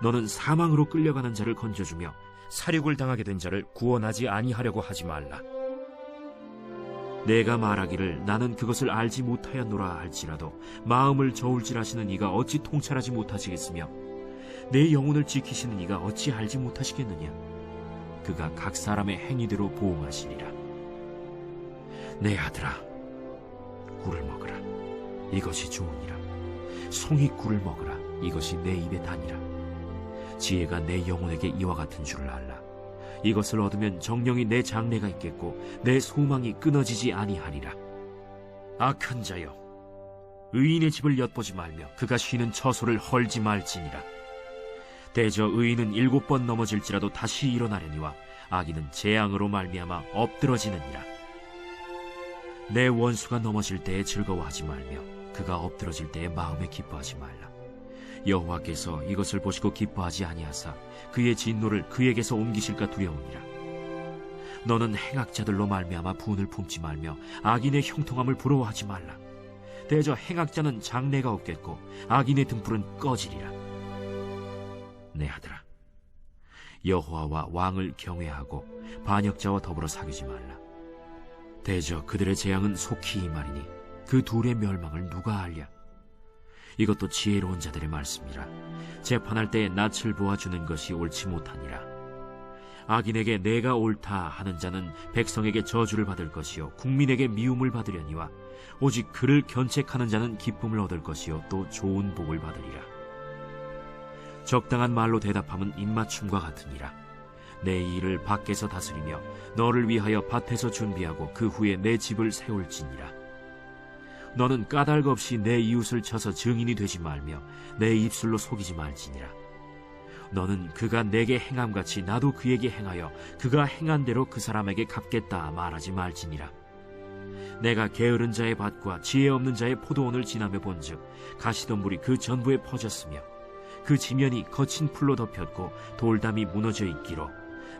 너는 사망으로 끌려가는 자를 건져주며 살육을 당하게 된 자를 구원하지 아니하려고 하지 말라. 내가 말하기를 나는 그것을 알지 못하였노라 할지라도 마음을 저울질하시는 이가 어찌 통찰하지 못하시겠으며 내 영혼을 지키시는 이가 어찌 알지 못하시겠느냐. 그가 각 사람의 행위대로 보응하시리라. 내 아들아, 꿀을 먹으라. 이것이 좋으니라. 송이 꿀을 먹으라. 이것이 내 입에 다니라. 지혜가 내 영혼에게 이와 같은 줄을 알라. 이것을 얻으면 정령이 내 장래가 있겠고 내 소망이 끊어지지 아니하리라. 악한 자여, 의인의 집을 엿보지 말며 그가 쉬는 처소를 헐지 말지니라. 대저 의인은 7번 넘어질지라도 다시 일어나려니와 악인은 재앙으로 말미암아 엎드러지느니라. 내 원수가 넘어질 때에 즐거워하지 말며 그가 엎드러질 때에 마음에 기뻐하지 말라. 여호와께서 이것을 보시고 기뻐하지 아니하사 그의 진노를 그에게서 옮기실까 두려우니라. 너는 행악자들로 말미암아 분을 품지 말며 악인의 형통함을 부러워하지 말라. 대저 행악자는 장래가 없겠고 악인의 등불은 꺼지리라. 내 아들아, 여호와와 왕을 경외하고 반역자와 더불어 사귀지 말라. 대저 그들의 재앙은 속히 임하리니 그 둘의 멸망을 누가 알랴. 이것도 지혜로운 자들의 말씀이라. 재판할 때에 낯을 보아주는 것이 옳지 못하니라. 악인에게 내가 옳다 하는 자는 백성에게 저주를 받을 것이요 국민에게 미움을 받으려니와 오직 그를 견책하는 자는 기쁨을 얻을 것이요 또 좋은 복을 받으리라. 적당한 말로 대답함은 입맞춤과 같으니라. 내 일을 밖에서 다스리며 너를 위하여 밭에서 준비하고 그 후에 내 집을 세울지니라. 너는 까닭 없이 내 이웃을 쳐서 증인이 되지 말며 내 입술로 속이지 말지니라. 너는 그가 내게 행함같이 나도 그에게 행하여 그가 행한 대로 그 사람에게 갚겠다 말하지 말지니라. 내가 게으른 자의 밭과 지혜 없는 자의 포도원을 지나며 본즉 가시덤불이 그 전부에 퍼졌으며 그 지면이 거친 풀로 덮였고 돌담이 무너져 있기로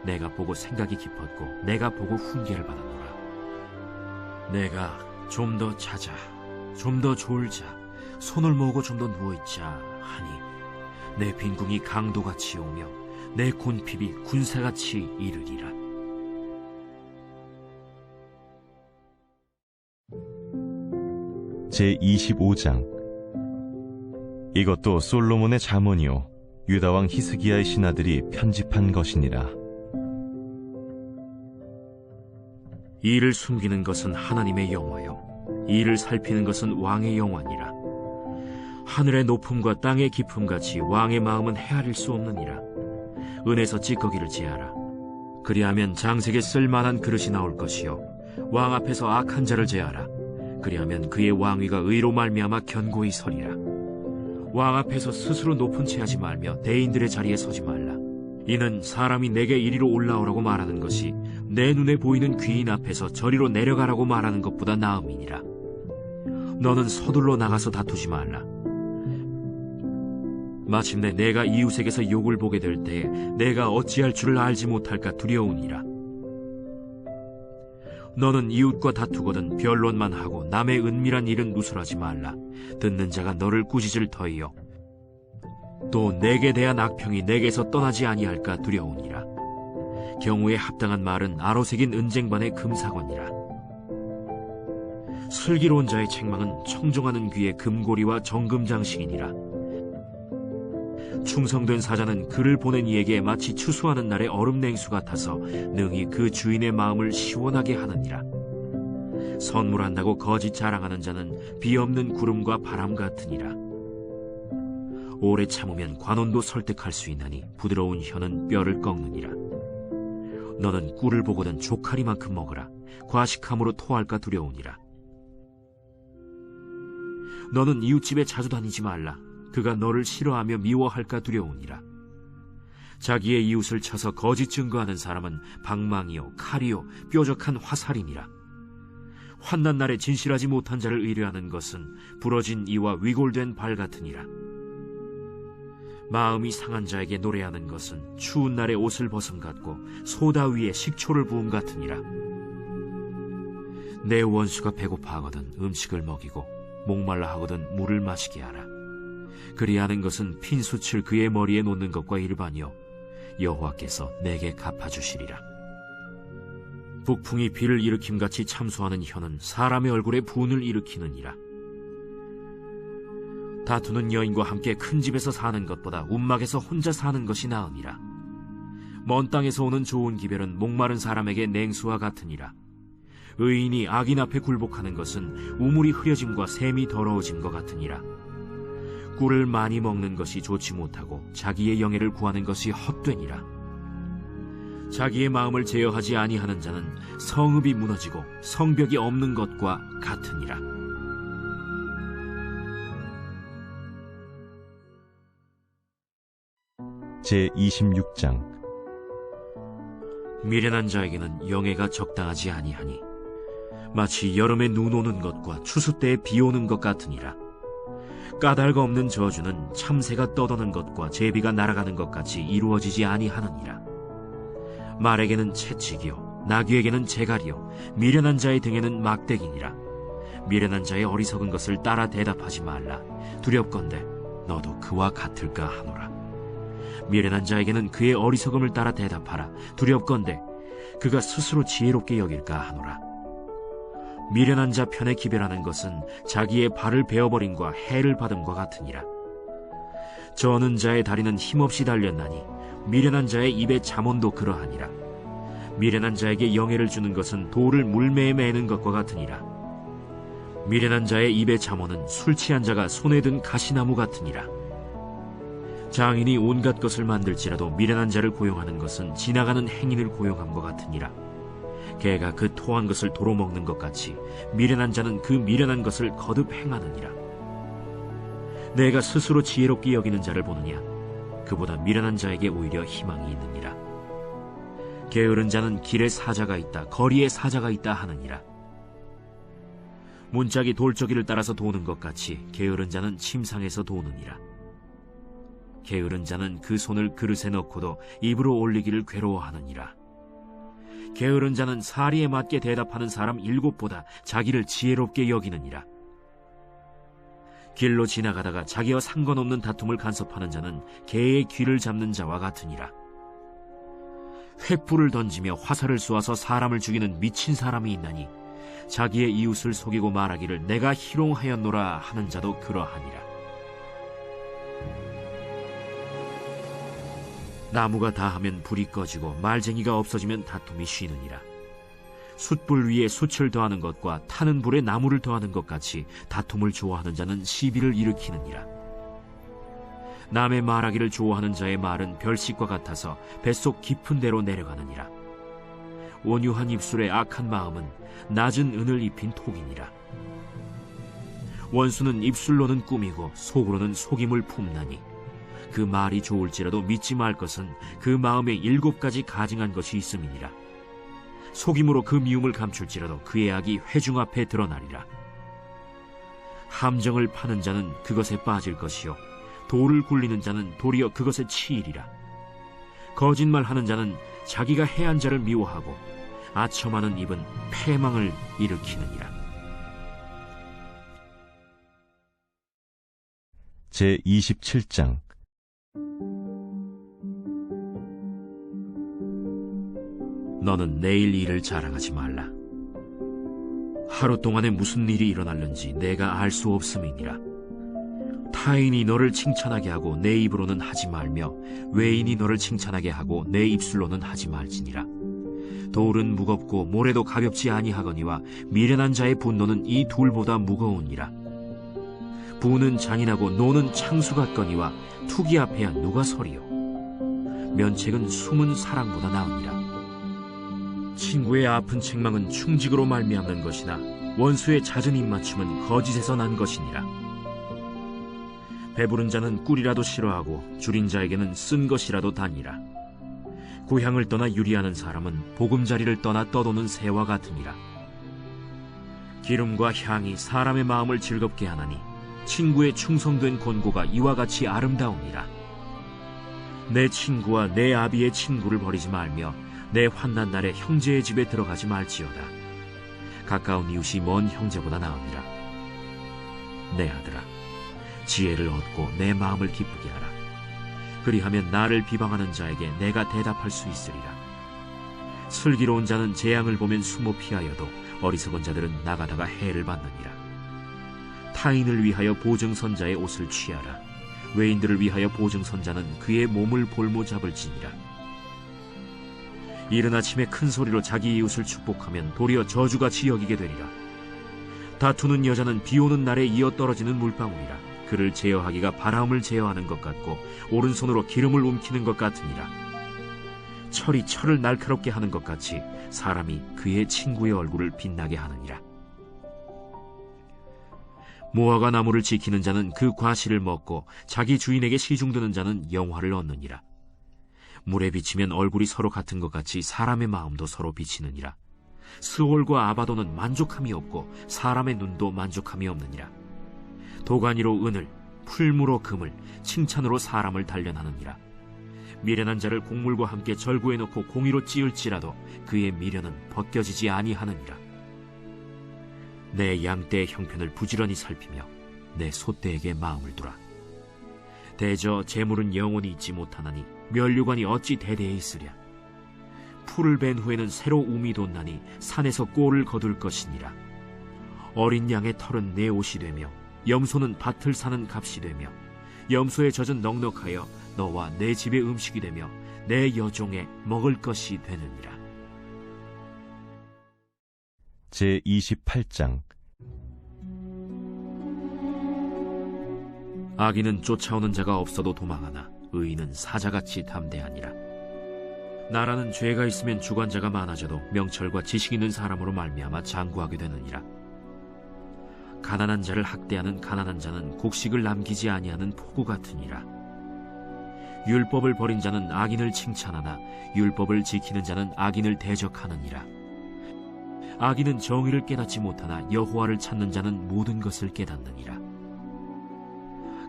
내가 보고 생각이 깊었고 내가 보고 훈계를 받았노라. 내가 좀 더 자자, 좀 더 졸자, 손을 모으고 좀 더 누워있자 하니 내 빈궁이 강도같이 오며 내 곤핍이 군사같이 이르리라. 제25장. 이것도 솔로몬의 잠언이요 유다왕 히스기야의 신하들이 편집한 것이니라. 이를 숨기는 것은 하나님의 영화요 이를 살피는 것은 왕의 영화니라. 하늘의 높음과 땅의 깊음같이 왕의 마음은 헤아릴 수 없느니라. 은에서 찌꺼기를 제하라. 그리하면 장색에 쓸만한 그릇이 나올 것이요 왕 앞에서 악한 자를 제하라. 그리하면 그의 왕위가 의로 말미암아 견고히 서리라. 왕 앞에서 스스로 높은 채 하지 말며 대인들의 자리에 서지 말라. 이는 사람이 내게 이리로 올라오라고 말하는 것이 내 눈에 보이는 귀인 앞에서 저리로 내려가라고 말하는 것보다 나음이니라. 너는 서둘러 나가서 다투지 말라. 마침내 내가 이웃에게서 욕을 보게 될 때에 내가 어찌할 줄을 알지 못할까 두려우니라. 너는 이웃과 다투거든 변론만 하고 남의 은밀한 일은 누설하지 말라. 듣는 자가 너를 꾸짖을 터이요 또 내게 대한 악평이 내게서 떠나지 아니할까 두려우니라. 경우에 합당한 말은 아로새긴 은쟁반의 금사관이라. 슬기로운 자의 책망은 청종하는 귀의 금고리와 정금장식이니라. 충성된 사자는 그를 보낸 이에게 마치 추수하는 날의 얼음냉수 같아서 능히 그 주인의 마음을 시원하게 하느니라. 선물한다고 거짓 자랑하는 자는 비 없는 구름과 바람 같으니라. 오래 참으면 관원도 설득할 수 있나니 부드러운 혀는 뼈를 꺾느니라. 너는 꿀을 보거든 조카리만큼 먹으라. 과식함으로 토할까 두려우니라. 너는 이웃집에 자주 다니지 말라. 그가 너를 싫어하며 미워할까 두려우니라. 자기의 이웃을 쳐서 거짓 증거하는 사람은 방망이요 칼이요 뾰족한 화살이니라. 환난 날에 진실하지 못한 자를 의뢰하는 것은 부러진 이와 위골된 발 같으니라. 마음이 상한 자에게 노래하는 것은 추운 날에 옷을 벗음 같고 소다 위에 식초를 부음 같으니라. 내 원수가 배고파하거든 음식을 먹이고 목말라 하거든 물을 마시게 하라. 그리하는 것은 핀숯을 그의 머리에 놓는 것과 일반이요 여호와께서 내게 갚아주시리라. 북풍이 비를 일으킴같이 참소하는 혀는 사람의 얼굴에 분을 일으키느니라. 다투는 여인과 함께 큰 집에서 사는 것보다 움막에서 혼자 사는 것이 나으니라. 먼 땅에서 오는 좋은 기별은 목마른 사람에게 냉수와 같으니라. 의인이 악인 앞에 굴복하는 것은 우물이 흐려짐과 샘이 더러워짐과 같으니라. 꿀을 많이 먹는 것이 좋지 못하고 자기의 영예를 구하는 것이 헛되니라. 자기의 마음을 제어하지 아니하는 자는 성읍이 무너지고 성벽이 없는 것과 같으니라. 제26장. 미련한 자에게는 영예가 적당하지 아니하니 마치 여름에 눈 오는 것과 추수 때에 비 오는 것 같으니라. 까닭 없는 저주는 참새가 떠도는 것과 제비가 날아가는 것 같이 이루어지지 아니하느니라. 말에게는 채찍이요 나귀에게는 재갈이요 미련한 자의 등에는 막대기니라. 미련한 자의 어리석은 것을 따라 대답하지 말라. 두렵건대 너도 그와 같을까 하노라. 미련한 자에게는 그의 어리석음을 따라 대답하라. 두렵건대 그가 스스로 지혜롭게 여길까 하노라. 미련한 자 편에 기별하는 것은 자기의 발을 베어버림과 해를 받음과 같으니라. 저는 자의 다리는 힘없이 달렸나니 미련한 자의 입의 잠언도 그러하니라. 미련한 자에게 영예를 주는 것은 돌을 물매에 매는 것과 같으니라. 미련한 자의 입의 잠언은 술 취한 자가 손에 든 가시나무 같으니라. 장인이 온갖 것을 만들지라도 미련한 자를 고용하는 것은 지나가는 행인을 고용함과 같으니라. 개가 그 토한 것을 도로 먹는 것 같이 미련한 자는 그 미련한 것을 거듭 행하느니라. 내가 스스로 지혜롭게 여기는 자를 보느냐? 그보다 미련한 자에게 오히려 희망이 있느니라. 게으른 자는 길에 사자가 있다, 거리에 사자가 있다 하느니라. 문짝이 돌저기를 따라서 도는 것 같이 게으른 자는 침상에서 도느니라. 게으른 자는 그 손을 그릇에 넣고도 입으로 올리기를 괴로워하느니라. 게으른 자는 사리에 맞게 대답하는 사람 7보다 자기를 지혜롭게 여기느니라. 길로 지나가다가 자기와 상관없는 다툼을 간섭하는 자는 개의 귀를 잡는 자와 같으니라. 횃불을 던지며 화살을 쏘아서 사람을 죽이는 미친 사람이 있나니 자기의 이웃을 속이고 말하기를 내가 희롱하였노라 하는 자도 그러하니라. 나무가 다하면 불이 꺼지고 말쟁이가 없어지면 다툼이 쉬느니라. 숯불 위에 숯을 더하는 것과 타는 불에 나무를 더하는 것 같이 다툼을 좋아하는 자는 시비를 일으키느니라. 남의 말하기를 좋아하는 자의 말은 별식과 같아서 뱃속 깊은 데로 내려가느니라. 온유한 입술의 악한 마음은 낮은 은을 입힌 톡이니라. 원수는 입술로는 꾸미고 속으로는 속임을 품나니 그 말이 좋을지라도 믿지 말 것은 그 마음에 7가지 가증한 것이 있음이니라. 속임으로 그 미움을 감출지라도 그의 악이 회중 앞에 드러나리라. 함정을 파는 자는 그것에 빠질 것이요 돌을 굴리는 자는 도리어 그것에 치이리라. 거짓말하는 자는 자기가 해한 자를 미워하고 아첨하는 입은 패망을 일으키느니라. 제27장. 너는 내일 일을 자랑하지 말라. 하루 동안에 무슨 일이 일어날는지 내가 알 수 없음이니라. 타인이 너를 칭찬하게 하고 내 입으로는 하지 말며 외인이 너를 칭찬하게 하고 내 입술로는 하지 말지니라. 돌은 무겁고 모래도 가볍지 아니하거니와 미련한 자의 분노는 이 둘보다 무거우니라. 부는 잔인하고 노는 창수 같거니와 투기 앞에야 누가 서리요. 면책은 숨은 사랑보다 나으니라. 친구의 아픈 책망은 충직으로 말미암는 것이나 원수의 잦은 입맞춤은 거짓에서 난 것이니라. 배부른 자는 꿀이라도 싫어하고 줄인 자에게는 쓴 것이라도 다니라. 고향을 떠나 유리하는 사람은 보금자리를 떠나 떠도는 새와 같으니라. 기름과 향이 사람의 마음을 즐겁게 하나니 친구의 충성된 권고가 이와 같이 아름다우니라. 내 친구와 내 아비의 친구를 버리지 말며 내 환난 날에 형제의 집에 들어가지 말지어다. 가까운 이웃이 먼 형제보다 나으니라. 내 아들아, 지혜를 얻고 내 마음을 기쁘게 하라. 그리하면 나를 비방하는 자에게 내가 대답할 수 있으리라. 슬기로운 자는 재앙을 보면 숨어 피하여도 어리석은 자들은 나가다가 해를 받느니라. 타인을 위하여 보증선자의 옷을 취하라. 외인들을 위하여 보증선자는 그의 몸을 볼모 잡을지니라. 이른 아침에 큰 소리로 자기 이웃을 축복하면 도리어 저주같이 여기게 되리라. 다투는 여자는 비오는 날에 이어 떨어지는 물방울이라. 그를 제어하기가 바람을 제어하는 것 같고 오른손으로 기름을 움키는 것 같으니라. 철이 철을 날카롭게 하는 것 같이 사람이 그의 친구의 얼굴을 빛나게 하느니라. 무화과 나무를 지키는 자는 그 과실을 먹고 자기 주인에게 시중드는 자는 영화를 얻느니라. 물에 비치면 얼굴이 서로 같은 것 같이 사람의 마음도 서로 비치느니라. 스올과 아바도는 만족함이 없고 사람의 눈도 만족함이 없느니라. 도가니로 은을, 풀무로 금을, 칭찬으로 사람을 단련하느니라. 미련한 자를 곡물과 함께 절구해 놓고 공의로 찌을지라도 그의 미련은 벗겨지지 아니하느니라. 내 양떼의 형편을 부지런히 살피며 내 소떼에게 마음을 두라. 대저 재물은 영원히 있지 못하나니 면류관이 어찌 대대에 있으랴. 풀을 벤 후에는 새로 움이 돋나니 산에서 꼴을 거둘 것이니라. 어린 양의 털은 내 옷이 되며 염소는 밭을 사는 값이 되며 염소의 젖은 넉넉하여 너와 내 집의 음식이 되며 내 여종의 먹을 것이 되느니라. 제28장 악인은 쫓아오는 자가 없어도 도망하나 의인은 사자같이 담대하니라. 나라는 죄가 있으면 주관자가 많아져도 명철과 지식 있는 사람으로 말미암아 장구하게 되느니라. 가난한 자를 학대하는 가난한 자는 곡식을 남기지 아니하는 폭우 같으니라. 율법을 버린 자는 악인을 칭찬하나 율법을 지키는 자는 악인을 대적하느니라. 악인은 정의를 깨닫지 못하나 여호와를 찾는 자는 모든 것을 깨닫느니라.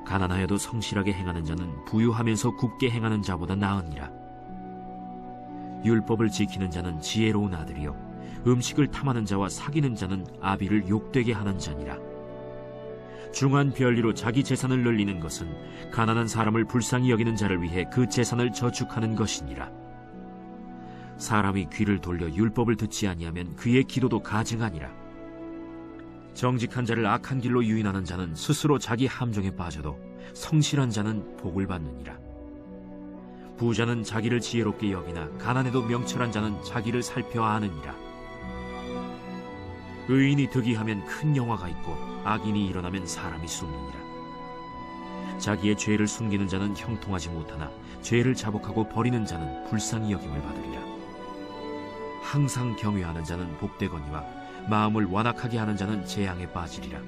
가난하여도 성실하게 행하는 자는 부유하면서 굽게 행하는 자보다 나으니라. 율법을 지키는 자는 지혜로운 아들이요 음식을 탐하는 자와 사귀는 자는 아비를 욕되게 하는 자니라. 중한 별리로 자기 재산을 늘리는 것은 가난한 사람을 불쌍히 여기는 자를 위해 그 재산을 저축하는 것이니라. 사람이 귀를 돌려 율법을 듣지 아니하면 그의 기도도 가증하니라. 정직한 자를 악한 길로 유인하는 자는 스스로 자기 함정에 빠져도 성실한 자는 복을 받느니라. 부자는 자기를 지혜롭게 여기나 가난해도 명철한 자는 자기를 살펴 아느니라. 의인이 득이하면 큰 영화가 있고 악인이 일어나면 사람이 숨느니라. 자기의 죄를 숨기는 자는 형통하지 못하나 죄를 자복하고 버리는 자는 불쌍히 여김을 받으리라. 항상 경외하는 자는 복되거니와 마음을 완악하게 하는 자는 재앙에 빠지리라.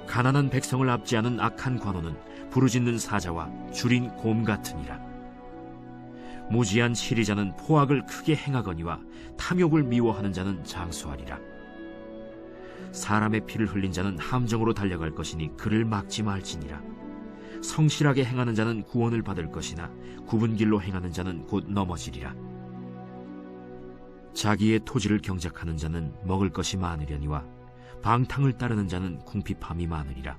가난한 백성을 압제하는 악한 관원은 부르짖는 사자와 줄인 곰 같으니라. 무지한 시리자는 포악을 크게 행하거니와 탐욕을 미워하는 자는 장수하리라. 사람의 피를 흘린 자는 함정으로 달려갈 것이니 그를 막지 말지니라. 성실하게 행하는 자는 구원을 받을 것이나 굽은 길로 행하는 자는 곧 넘어지리라. 자기의 토지를 경작하는 자는 먹을 것이 많으려니와 방탕을 따르는 자는 궁핍함이 많으리라.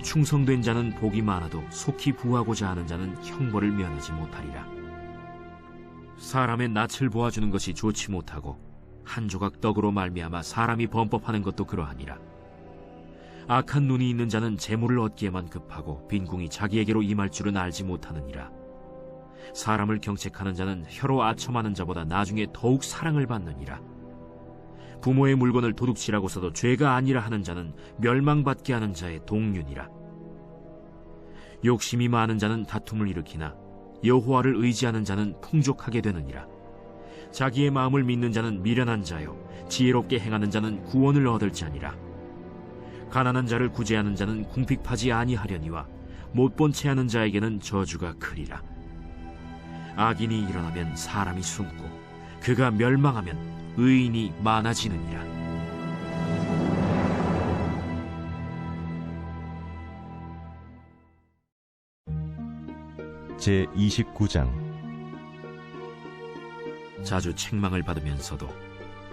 충성된 자는 복이 많아도 속히 부하고자 하는 자는 형벌을 면하지 못하리라. 사람의 낯을 보아주는 것이 좋지 못하고 한 조각 떡으로 말미암아 사람이 범법하는 것도 그러하니라. 악한 눈이 있는 자는 재물을 얻기에만 급하고 빈궁이 자기에게로 임할 줄은 알지 못하느니라. 사람을 경책하는 자는 혀로 아첨하는 자보다 나중에 더욱 사랑을 받느니라. 부모의 물건을 도둑질하고서도 죄가 아니라 하는 자는 멸망받게 하는 자의 동류니라. 욕심이 많은 자는 다툼을 일으키나 여호와를 의지하는 자는 풍족하게 되느니라. 자기의 마음을 믿는 자는 미련한 자요 지혜롭게 행하는 자는 구원을 얻을지니라. 가난한 자를 구제하는 자는 궁핍하지 아니하려니와 못본 채 하는 자에게는 저주가 크리라. 악인이 일어나면 사람이 숨고 그가 멸망하면 의인이 많아지느니라. 제29장. 자주 책망을 받으면서도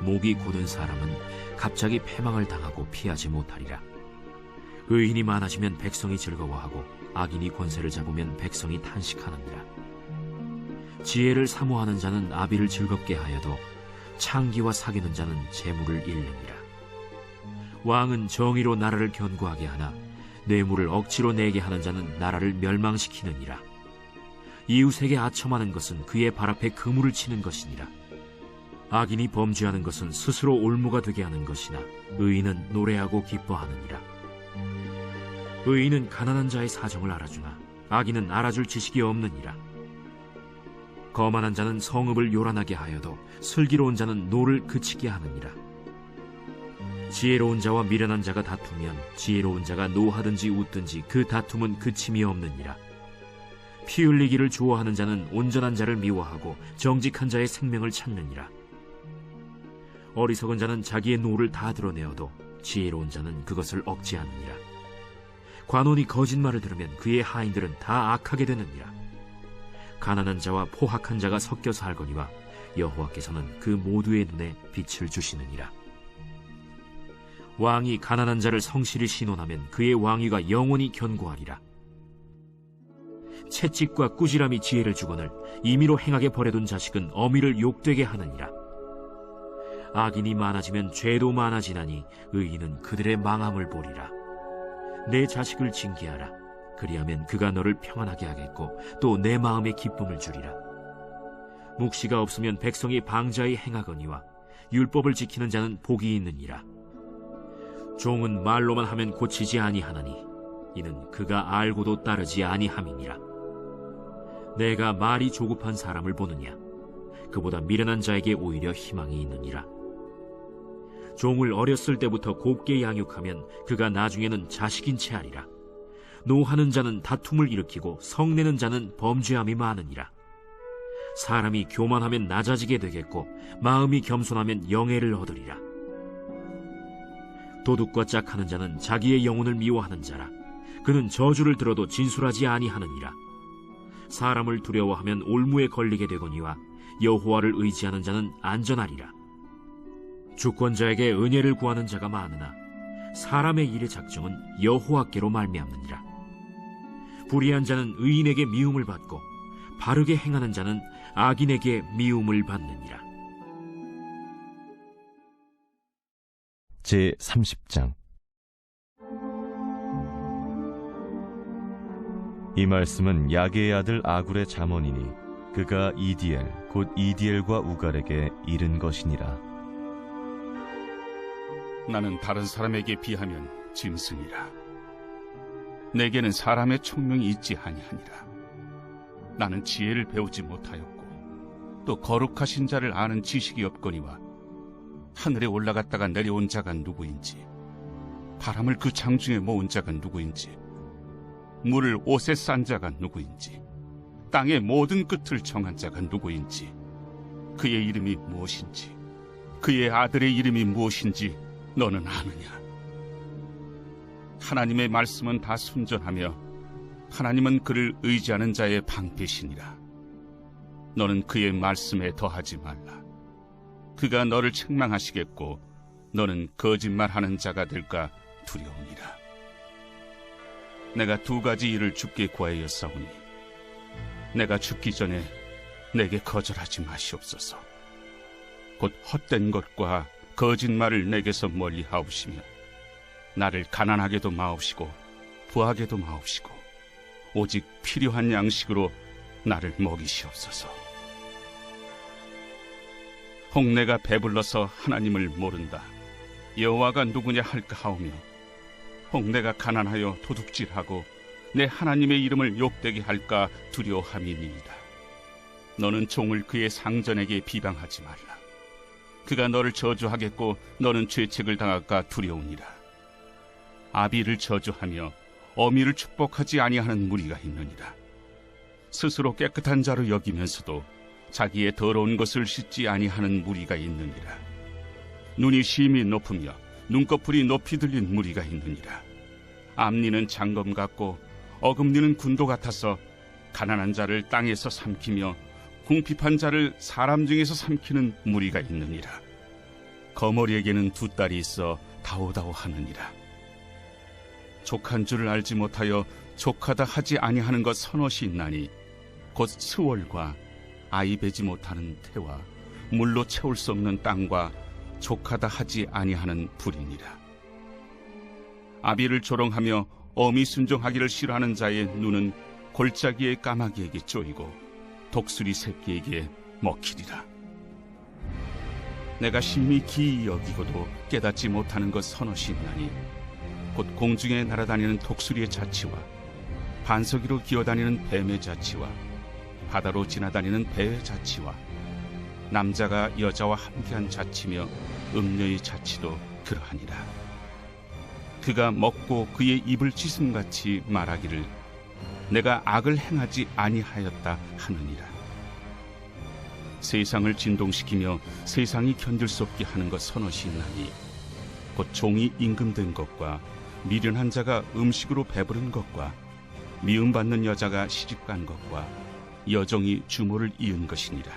목이 곧은 사람은 갑자기 패망을 당하고 피하지 못하리라. 의인이 많아지면 백성이 즐거워하고 악인이 권세를 잡으면 백성이 탄식하느니라. 지혜를 사모하는 자는 아비를 즐겁게 하여도 창기와 사귀는 자는 재물을 잃느니라. 왕은 정의로 나라를 견고하게 하나 뇌물을 억지로 내게 하는 자는 나라를 멸망시키느니라. 이웃에게 아첨하는 것은 그의 발 앞에 그물을 치는 것이니라. 악인이 범죄하는 것은 스스로 올무가 되게 하는 것이나 의인은 노래하고 기뻐하느니라. 의인은 가난한 자의 사정을 알아주나 악인은 알아줄 지식이 없느니라. 거만한 자는 성읍을 요란하게 하여도 슬기로운 자는 노를 그치게 하느니라. 지혜로운 자와 미련한 자가 다투면 지혜로운 자가 노하든지 웃든지 그 다툼은 그침이 없느니라. 피 흘리기를 좋아하는 자는 온전한 자를 미워하고 정직한 자의 생명을 찾느니라. 어리석은 자는 자기의 노를 다 드러내어도 지혜로운 자는 그것을 억제하느니라. 관원이 거짓말을 들으면 그의 하인들은 다 악하게 되느니라. 가난한 자와 포학한 자가 섞여 살거니와 여호와께서는 그 모두의 눈에 빛을 주시느니라. 왕이 가난한 자를 성실히 신원하면 그의 왕위가 영원히 견고하리라. 채찍과 꾸지람이 지혜를 주거늘 임의로 행하게 버려둔 자식은 어미를 욕되게 하느니라. 악인이 많아지면 죄도 많아지나니 의인은 그들의 망함을 보리라. 내 자식을 징계하라. 그리하면 그가 너를 평안하게 하겠고 또 내 마음에 기쁨을 주리라. 묵시가 없으면 백성이 방자히 행하거니와 율법을 지키는 자는 복이 있느니라. 종은 말로만 하면 고치지 아니하나니 이는 그가 알고도 따르지 아니함이니라. 내가 말이 조급한 사람을 보느냐? 그보다 미련한 자에게 오히려 희망이 있느니라. 종을 어렸을 때부터 곱게 양육하면 그가 나중에는 자식인 채 하리라. 노하는 자는 다툼을 일으키고 성내는 자는 범죄함이 많으니라. 사람이 교만하면 낮아지게 되겠고 마음이 겸손하면 영예를 얻으리라. 도둑과 짝하는 자는 자기의 영혼을 미워하는 자라. 그는 저주를 들어도 진술하지 아니하느니라. 사람을 두려워하면 올무에 걸리게 되거니와 여호와를 의지하는 자는 안전하리라. 주권자에게 은혜를 구하는 자가 많으나 사람의 일의 작정은 여호와께로 말미암느니라. 불의한 자는 의인에게 미움을 받고 바르게 행하는 자는 악인에게 미움을 받느니라. 제30장. 이 말씀은 야게의 아들 아굴의 잠언이니 그가 이디엘 곧 이디엘과 우갈에게 이른 것이니라. 나는 다른 사람에게 비하면 짐승이라. 내게는 사람의 총명이 있지 아니하니라. 나는 지혜를 배우지 못하였고 또 거룩하신 자를 아는 지식이 없거니와 하늘에 올라갔다가 내려온 자가 누구인지 바람을 그 장중에 모은 자가 누구인지 물을 옷에 싼 자가 누구인지 땅의 모든 끝을 정한 자가 누구인지 그의 이름이 무엇인지 그의 아들의 이름이 무엇인지 너는 아느냐? 하나님의 말씀은 다 순전하며 하나님은 그를 의지하는 자의 방패시니라. 너는 그의 말씀에 더하지 말라. 그가 너를 책망하시겠고 너는 거짓말하는 자가 될까 두려우니라. 내가 두 가지 일을 주께 구하였사오니 내가 죽기 전에 내게 거절하지 마시옵소서. 곧 헛된 것과 거짓말을 내게서 멀리 하옵시며 나를 가난하게도 마옵시고 부하게도 마옵시고 오직 필요한 양식으로 나를 먹이시옵소서. 혹 내가 배불러서 하나님을 모른다, 여호와가 누구냐 할까 하오며, 혹 내가 가난하여 도둑질하고 내 하나님의 이름을 욕되게 할까 두려워함이니이다. 너는 종을 그의 상전에게 비방하지 말라. 그가 너를 저주하겠고 너는 죄책을 당할까 두려우니라. 아비를 저주하며 어미를 축복하지 아니하는 무리가 있느니라. 스스로 깨끗한 자로 여기면서도 자기의 더러운 것을 씻지 아니하는 무리가 있느니라. 눈이 심히 높으며 눈꺼풀이 높이 들린 무리가 있느니라. 앞니는 장검 같고 어금니는 군도 같아서 가난한 자를 땅에서 삼키며 궁핍한 자를 사람 중에서 삼키는 무리가 있느니라. 거머리에게는 두 딸이 있어 다오다오하느니라. 족한 줄을 알지 못하여 족하다 하지 아니하는 것 서너시 있나니 곧 스월과 아이 베지 못하는 태와 물로 채울 수 없는 땅과 족하다 하지 아니하는 불이니라. 아비를 조롱하며 어미 순종하기를 싫어하는 자의 눈은 골짜기의 까마귀에게 쪼이고 독수리 새끼에게 먹히리라. 내가 심히 기이 여기고도 깨닫지 못하는 것 서너시 있나니 곧 공중에 날아다니는 독수리의 자치와 반석이로 기어다니는 뱀의 자치와 바다로 지나다니는 배의 자치와 남자가 여자와 함께한 자치며 음녀의 자치도 그러하니라. 그가 먹고 그의 입을 찢음같이 말하기를 내가 악을 행하지 아니하였다 하느니라. 세상을 진동시키며 세상이 견딜 수 없게 하는 것 서너시 있나니 곧 종이 임금된 것과 미련한 자가 음식으로 배부른 것과 미움받는 여자가 시집간 것과 여종이 주모를 이은 것이니라.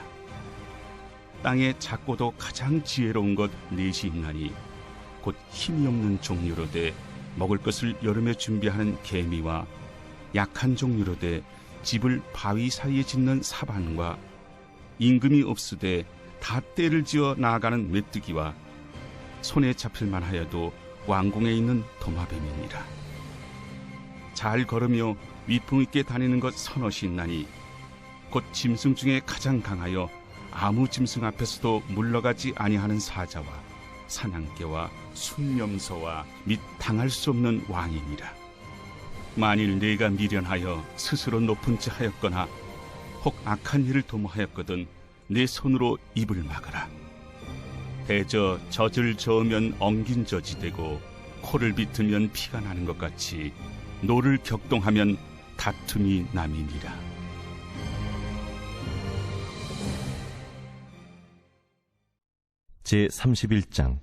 땅에 작고도 가장 지혜로운 것 넷이 있나니 곧 힘이 없는 종류로 돼 먹을 것을 여름에 준비하는 개미와 약한 종류로 돼 집을 바위 사이에 짓는 사반과 임금이 없으되 다 때를 지어 나아가는 메뚜기와 손에 잡힐만 하여도 왕궁에 있는 도마뱀이니라. 잘 걸으며 위풍 있게 다니는 것 서너시 있나니 곧 짐승 중에 가장 강하여 아무 짐승 앞에서도 물러가지 아니하는 사자와 사냥개와 순념소와 및 당할 수 없는 왕이니라. 만일 네가 미련하여 스스로 높은 체 하였거나 혹 악한 일을 도모하였거든 내 손으로 입을 막아라. 대저 젖을 저으면 엉긴 젖이 되고 코를 비틀면 피가 나는 것 같이 노를 격동하면 다툼이 남이니라. 제31장.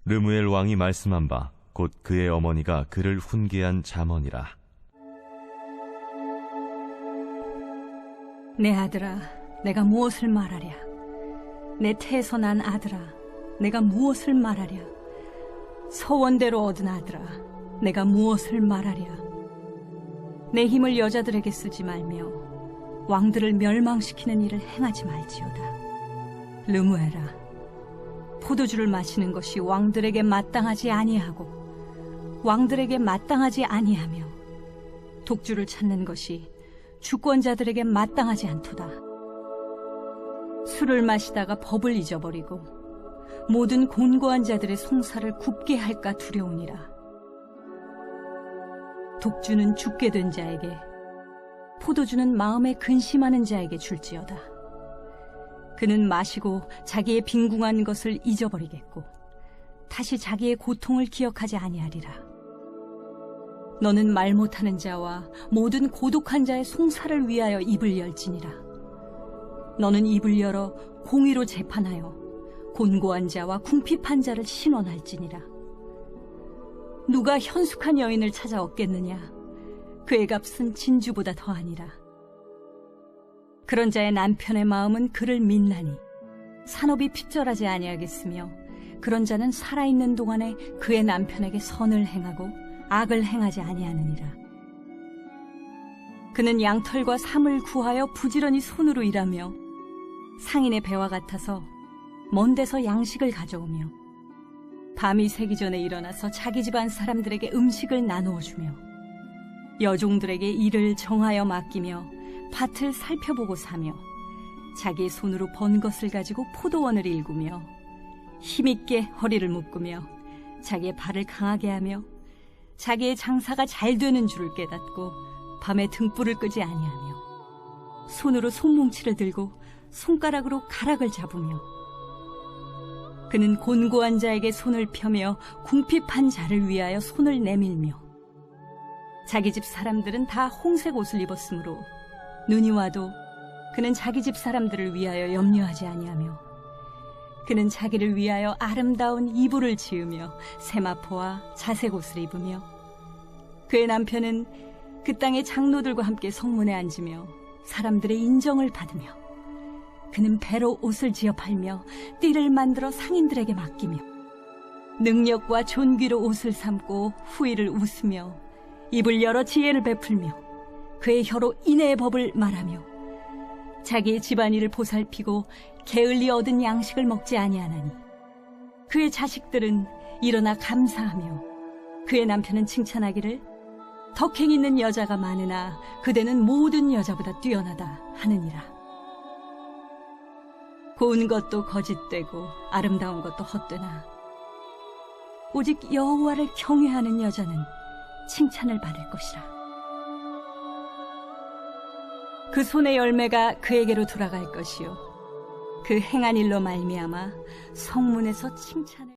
르무엘 왕이 말씀한 바 곧 그의 어머니가 그를 훈계한 잠언이라. 내 아들아, 내가 무엇을 말하랴? 내 태에서 난 아들아, 내가 무엇을 말하랴? 서원대로 얻은 아들아, 내가 무엇을 말하랴? 내 힘을 여자들에게 쓰지 말며 왕들을 멸망시키는 일을 행하지 말지어다. 르무엘아, 포도주를 마시는 것이 왕들에게 마땅하지 아니하고 왕들에게 마땅하지 아니하며 독주를 찾는 것이 주권자들에게 마땅하지 않도다. 술을 마시다가 법을 잊어버리고 모든 곤고한 자들의 송사를 굽게 할까 두려우니라. 독주는 죽게 된 자에게, 포도주는 마음에 근심하는 자에게 줄지어다. 그는 마시고 자기의 빈궁한 것을 잊어버리겠고 다시 자기의 고통을 기억하지 아니하리라. 너는 말 못하는 자와 모든 고독한 자의 송사를 위하여 입을 열지니라. 너는 입을 열어 공의로 재판하여 곤고한 자와 궁핍한 자를 신원할지니라. 누가 현숙한 여인을 찾아 얻겠느냐? 그의 값은 진주보다 더하니라. 그런 자의 남편의 마음은 그를 믿나니 산업이 핍절하지 아니하겠으며 그런 자는 살아있는 동안에 그의 남편에게 선을 행하고 악을 행하지 아니하느니라. 그는 양털과 삼을 구하여 부지런히 손으로 일하며 상인의 배와 같아서 먼 데서 양식을 가져오며 밤이 새기 전에 일어나서 자기 집안 사람들에게 음식을 나누어 주며 여종들에게 일을 정하여 맡기며 밭을 살펴보고 사며 자기의 손으로 번 것을 가지고 포도원을 일구며 힘있게 허리를 묶으며 자기의 발을 강하게 하며 자기의 장사가 잘 되는 줄을 깨닫고 밤에 등불을 끄지 아니하며 손으로 손뭉치를 들고 손가락으로 가락을 잡으며 그는 곤고한 자에게 손을 펴며 궁핍한 자를 위하여 손을 내밀며 자기 집 사람들은 다 홍색 옷을 입었으므로 눈이 와도 그는 자기 집 사람들을 위하여 염려하지 아니하며 그는 자기를 위하여 아름다운 이불을 지으며 세마포와 자색 옷을 입으며 그의 남편은 그 땅의 장로들과 함께 성문에 앉으며 사람들의 인정을 받으며 그는 배로 옷을 지어 팔며 띠를 만들어 상인들에게 맡기며 능력과 존귀로 옷을 삼고 후일을 웃으며 입을 열어 지혜를 베풀며 그의 혀로 인애의 법을 말하며 자기의 집안일을 보살피고 게을리 얻은 양식을 먹지 아니하나니 그의 자식들은 일어나 감사하며 그의 남편은 칭찬하기를 덕행 있는 여자가 많으나 그대는 모든 여자보다 뛰어나다 하느니라. 고운 것도 거짓되고 아름다운 것도 헛되나 오직 여호와를 경외하는 여자는 칭찬을 받을 것이라. 그 손의 열매가 그에게로 돌아갈 것이요 그 행한 일로 말미암아 성문에서 칭찬을